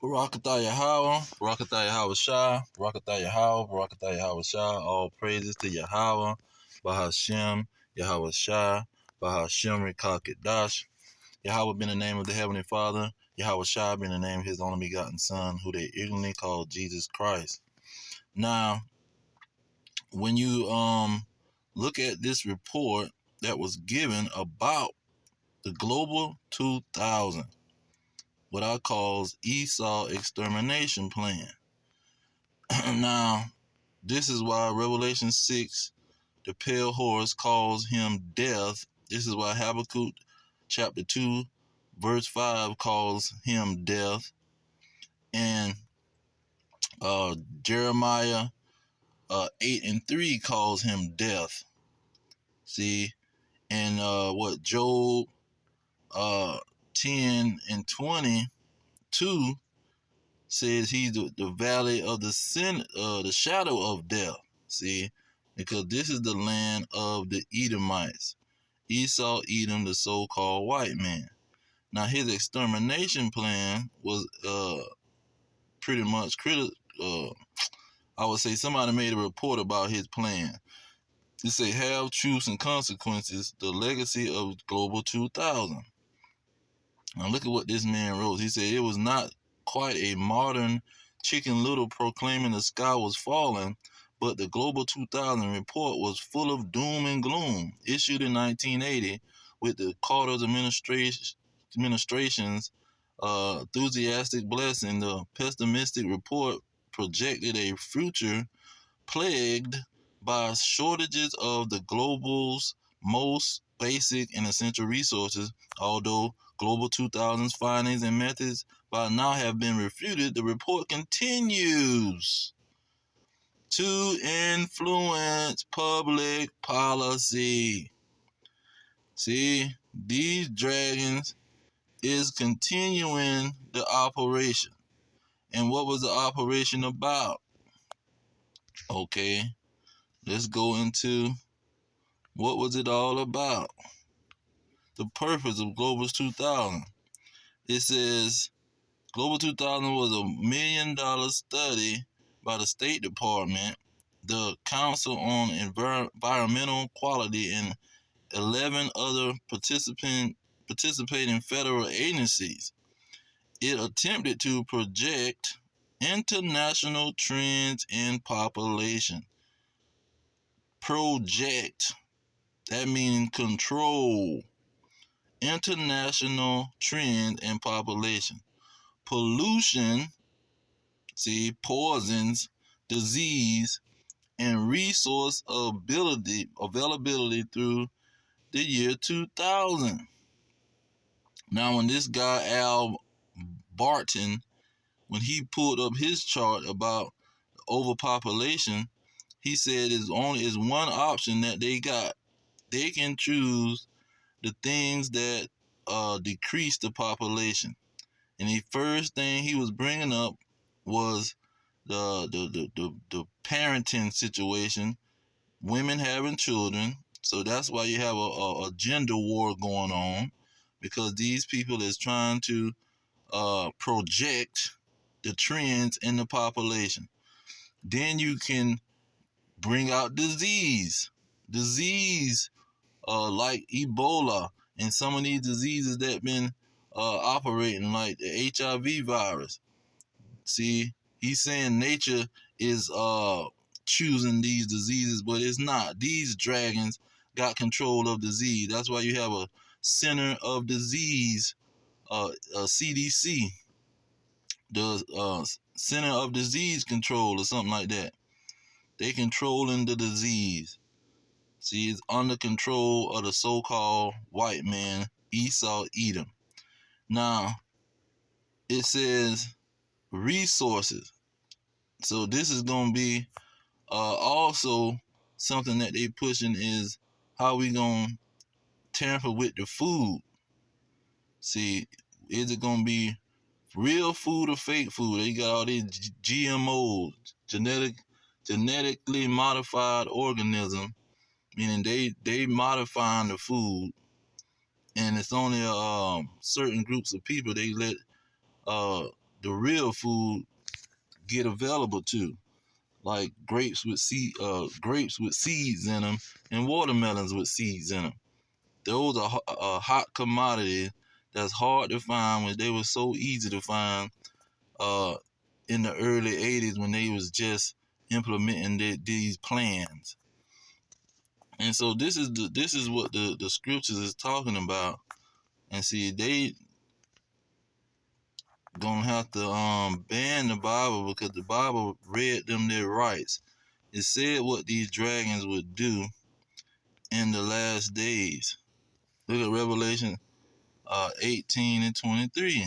Barakatah Yahweh, Barakatah Yahweh Shah, Barakatah Yahweh, Barakatah Yahweh Shah. All praises to Yahweh, Bahashem, Yahweh Shah, Bahashem Rekakadash. Yahweh being the name of the Heavenly Father, Yahweh Shah being the name of His only begotten Son, who they ignorantly call Jesus Christ. Now, when you look at this report that was given about the Global 2000, what I call ESAU extermination plan. Now, this is why Revelation 6, the pale horse, calls him death. This is why Habakkuk chapter 2, verse 5 calls him death. And Jeremiah 8 and 3 calls him death. See, and what Job 10 and 22 says he's the valley of the shadow of death. See, because this is the land of the Edomites. Esau, Edom, the so-called white man. Now, his extermination plan was pretty much I would say somebody made a report about his plan. It say, have truths and consequences, the legacy of Global 2000. Now, look at what this man wrote. He said, it was not quite a modern Chicken Little proclaiming the sky was falling, but the Global 2000 report was full of doom and gloom, issued in 1980 with the Carter's administration's enthusiastic blessing. The pessimistic report projected a future plagued by shortages of the global's most basic and essential resources. Although Global 2000's findings and methods by now have been refuted, the report continues to influence public policy. See, these dragons is continuing the operation. And what was the operation about? Okay, let's go into what was it all about. The purpose of Global 2000. It says Global 2000 was $1 million study by the State Department, the Council on Environmental Quality, and 11 other participating federal agencies. It attempted to project international trends in population. Project, that means control. International trend in population. Pollution, see, poisons, disease, and resource availability through the year 2000. Now, when this guy, Al Barton, when he pulled up his chart about overpopulation, he said is one option that they got. They can choose the things that decrease the population. And the first thing he was bringing up was the parenting situation, women having children. So that's why you have a gender war going on, because these people is trying to project the trends in the population. Then you can bring out disease like Ebola and some of these diseases that been operating, like the HIV virus. See, he's saying nature is choosing these diseases, but it's not. These dragons got control of disease. That's why you have a Center of Disease, CDC, the Center of Disease Control or something like that. They controlling the disease. See, it's under control of the so-called white man, Esau, Edom. Now, it says resources. So this is going to be also something that they pushing, is how we going to tamper with the food. See, is it going to be real food or fake food? They got all these GMOs, genetically modified organisms, meaning they modifying the food, and it's only certain groups of people they let the real food get available to, like grapes with seeds in them, and watermelons with seeds in them. Those are a hot commodity that's hard to find when they were so easy to find uh, in the early 80s when they was just implementing these plans. And so this is what the scriptures is talking about. And see, they gonna have to ban the Bible because the Bible read them their rights. It said what these dragons would do in the last days. Look at Revelation 18 and 23.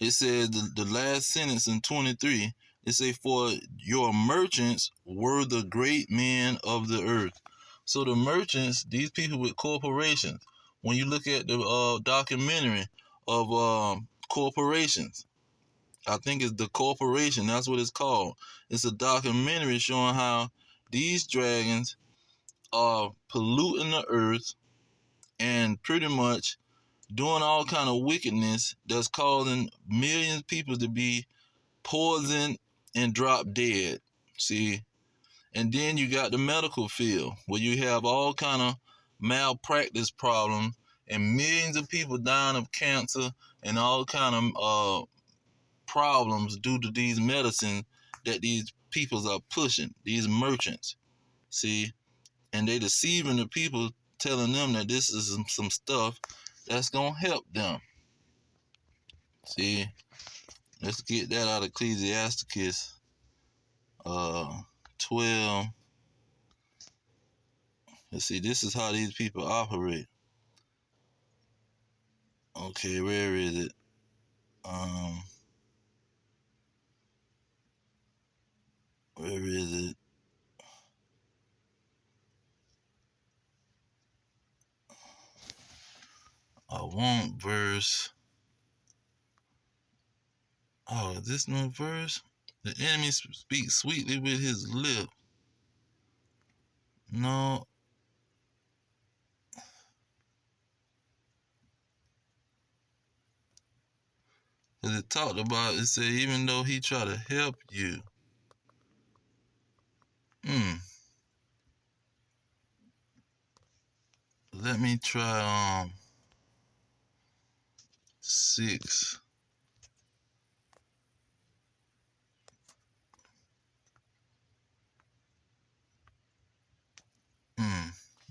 It says the last sentence in 23. It say, "For your merchants were the great men of the earth." So the merchants, these people with corporations. When you look at the documentary of corporations, I think it's The Corporation. That's what it's called. It's a documentary showing how these dragons are polluting the earth and pretty much doing all kind of wickedness that's causing millions of people to be poisoned and drop dead. See, and then you got the medical field where you have all kind of malpractice problems and millions of people dying of cancer and all kind of problems due to these medicines that these peoples are pushing, these merchants. See, and they deceiving the people, telling them that this is some stuff that's gonna help them. See, let's get that out of Ecclesiasticus 12. Let's see, this is how these people operate. Okay, where is it? Where is it? I want verse. Oh, is this no verse? The enemy speaks sweetly with his lip. No. Cause it talked about, it said, even though he try to help you. Let me try 6.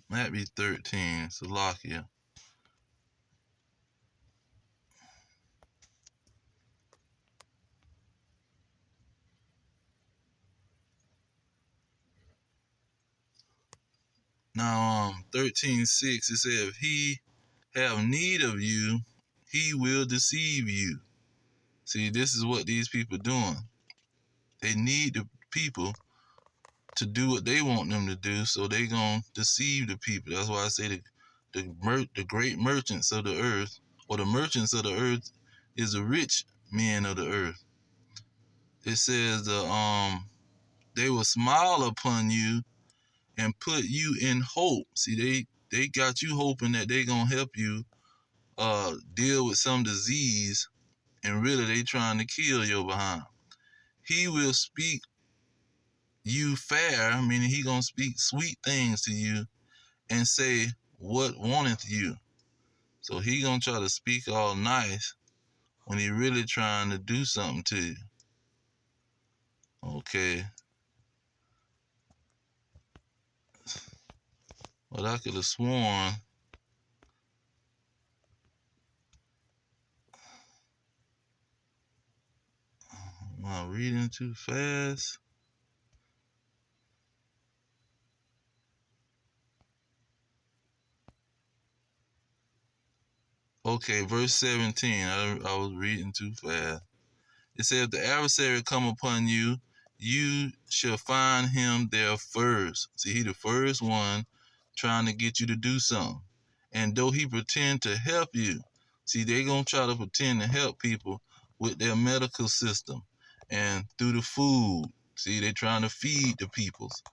Might be 13. Salakia. Now 13:6, it said, if he have need of you, he will deceive you. See, this is what these people doing. They need the people to do what they want them to do, so they gonna deceive the people. That's why I say the great merchants of the earth, or the merchants of the earth, is the rich men of the earth. It says they will smile upon you and put you in hope. See, they got you hoping that they gonna help you deal with some disease, and really they trying to kill your behind. He will speak you fair, meaning he gonna speak sweet things to you and say what wanteth you. So he gonna try to speak all nice when he really trying to do something to you. Okay. But I could have sworn. Am I reading too fast? Okay, verse 17. I was reading too fast. It says, if the adversary come upon you, you shall find him there first. See, he the first one trying to get you to do something. And though he pretend to help you, see, they gonna try to pretend to help people with their medical system and through the food. See, they trying to feed the peoples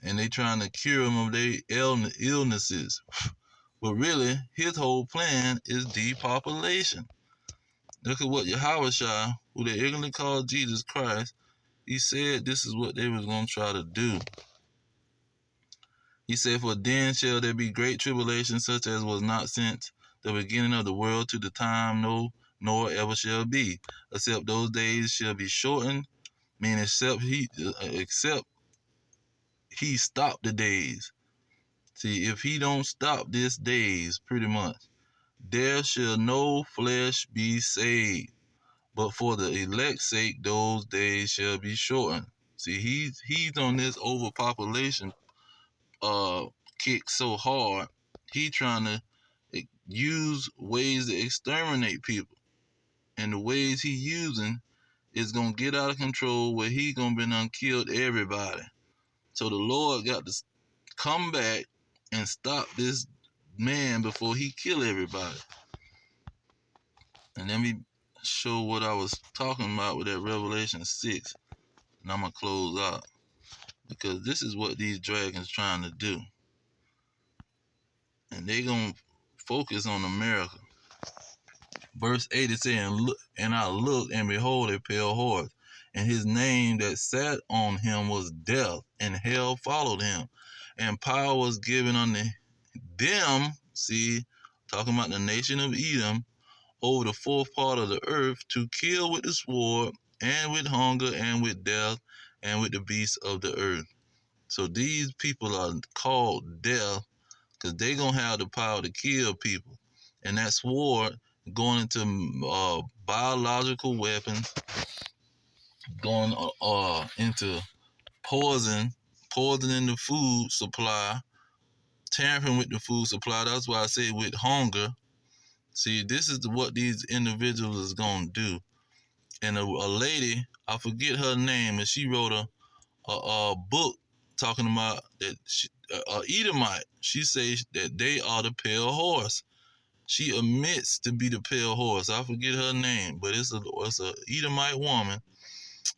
and they trying to cure them of their illnesses. But really, his whole plan is depopulation. Look at what Yahushua, who they ignorantly called Jesus Christ, he said this is what they was going to try to do. He said, "For then shall there be great tribulation, such as was not since the beginning of the world to the time, no, nor ever shall be, except those days shall be shortened." Meaning, except he stopped the days. See, if he don't stop this days, pretty much, there shall no flesh be saved. But for the elect's sake, those days shall be shortened. See, he's on this overpopulation kick so hard. He trying to use ways to exterminate people, and the ways he using is gonna get out of control where he gonna be done killed everybody. So the Lord got to come back and stop this man before he kill everybody. And let me show what I was talking about with that Revelation 6. And I'm going to close out. Because this is what these dragons trying to do. And they going to focus on America. Verse 8 is saying, "Look, and I looked, and behold, a pale horse. And his name that sat on him was Death, and hell followed him. And power was given unto them," see, talking about the nation of Edom, "over the fourth part of the earth, to kill with the sword, and with hunger, and with death, and with the beasts of the earth." So these people are called death because they gonna have the power to kill people, and that sword going into biological weapons, going into poisoning the food supply, tampering with the food supply. That's why I say with hunger. See, this is what these individuals is gonna do. And a lady, I forget her name, and she wrote a book talking about that. Edomite. She says that they are the pale horse. She admits to be the pale horse. I forget her name, but it's a Edomite woman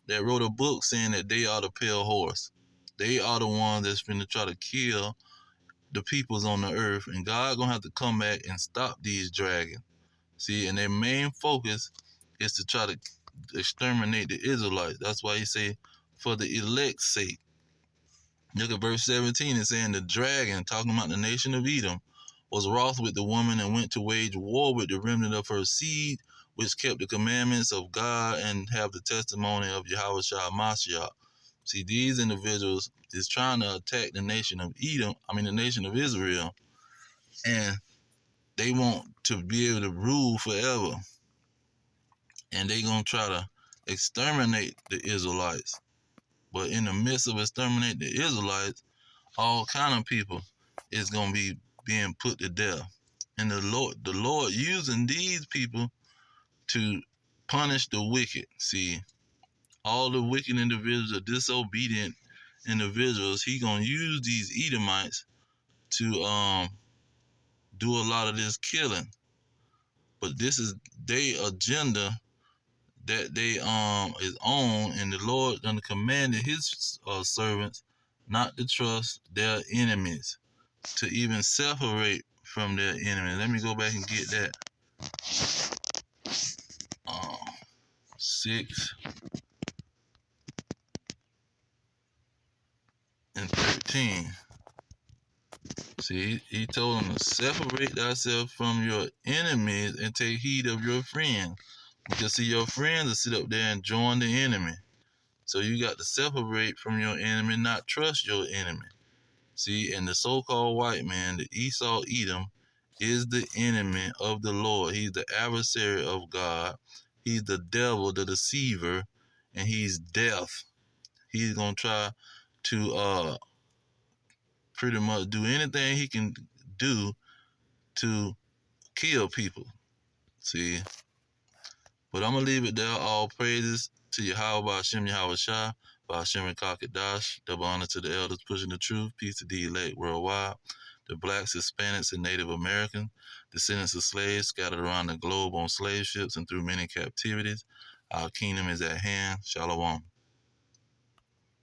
that wrote a book saying that they are the pale horse. They are the ones that's going to try to kill the peoples on the earth, and God gonna have to come back and stop these dragons. See, and their main focus is to try to exterminate the Israelites. That's why he say, "For the elect's sake." Look at verse 17. It's saying, "The dragon," talking about the nation of Edom, "was wroth with the woman, and went to wage war with the remnant of her seed, which kept the commandments of God and have the testimony of Yahushua Mashiach." See, these individuals is trying to attack the nation of the nation of Israel, and they want to be able to rule forever. And they gonna try to exterminate the Israelites. But in the midst of exterminating the Israelites, all kind of people is gonna be being put to death. And the Lord using these people to punish the wicked. See, all the wicked individuals, the disobedient individuals, he gonna use these Edomites to do a lot of this killing. But this is their agenda that they is on, and the Lord done commanded his servants not to trust their enemies, to even separate from their enemies. Let me go back and get that. 6 and 13. See, he told them to separate thyself from your enemies and take heed of your friends. Because see, your friends will sit up there and join the enemy. So you got to separate from your enemy, not trust your enemy. See, and the so-called white man, the ESAU Edom, is the enemy of the Lord. He's the adversary of God. He's the devil, the deceiver, and he's death. He's gonna try to pretty much do anything he can do to kill people. See, but I'm gonna leave it there. All praises to Yahweh Hashem Yahweh Shah, Hashem Kakadash. Double honor to the elders pushing the truth. Peace to the elect worldwide. The blacks, Hispanics, and Native Americans, descendants of slaves scattered around the globe on slave ships and through many captivities. Our kingdom is at hand. Shalom.